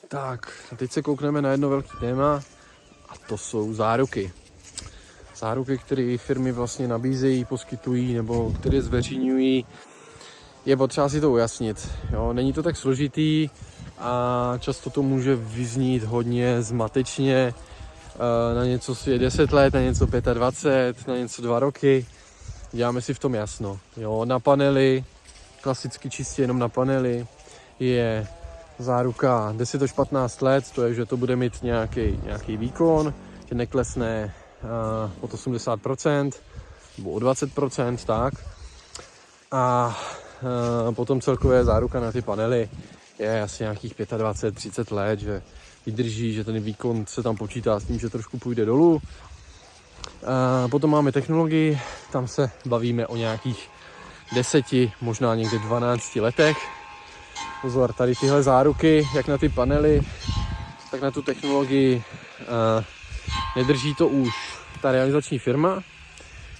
Tak, a teď se koukneme na jedno velké téma a to jsou záruky. Záruky, které firmy vlastně nabízejí, poskytují nebo které zveřejňují, je potřeba si to ujasnit. Jo? Není to tak složitý a často to může vyznít hodně zmatečně. Na něco je 10 let, na něco 25, na něco 2 roky. Děláme si v tom jasno. Jo? Na panely, klasicky čistě jenom na panely, je záruka 10 až 15 let, to je, že to bude mít nějaký výkon, že neklesne od 80% nebo o 20%, tak. A potom celkově záruka na ty panely je asi nějakých 25-30 let, že vydrží, že ten výkon se tam počítá s tím, že trošku půjde dolů. Potom máme technologii, tam se bavíme o nějakých 10, možná někde 12 letech. Pozor, tady tyhle záruky, jak na ty panely, tak na tu technologii, nedrží to už ta realizační firma,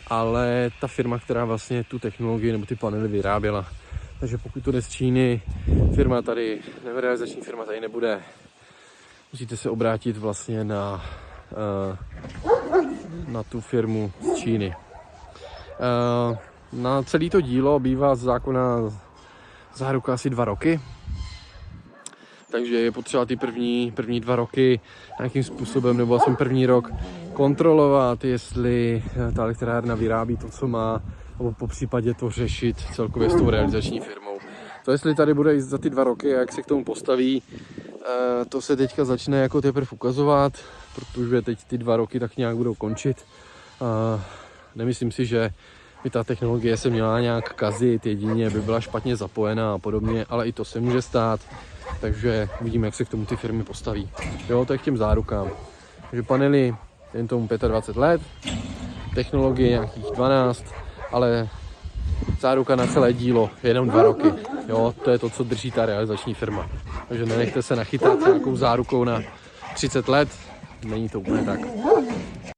ale ta firma, která vlastně tu technologii nebo ty panely vyráběla. Takže pokud to jde z Číny, firma tady, nebo realizační firma tady nebude, musíte se obrátit vlastně na tu firmu z Číny. Na celé to dílo bývá z zákona záruka asi 2 roky. Takže je potřeba ty první 2 roky nějakým způsobem, nebo aspoň první rok, kontrolovat, jestli ta elektrárna vyrábí to, co má, nebo po případě to řešit celkově s tou realizační firmou. To, jestli tady bude i za ty 2 roky a jak se k tomu postaví, to se teďka začne jako teprve ukazovat, protože teď ty 2 roky tak nějak budou končit. Nemyslím si, že by ta technologie se měla nějak kazit, jedině by byla špatně zapojená a podobně, ale i to se může stát. Takže uvidíme, jak se k tomu ty firmy postaví. Jo, to je k těm zárukám. Takže panely, jen tomu 25 let, technologie nějakých 12, ale záruka na celé dílo je jenom 2 roky. Jo, to je to, co drží ta realizační firma. Takže nenechte se nachytat nějakou zárukou na 30 let, není to úplně tak.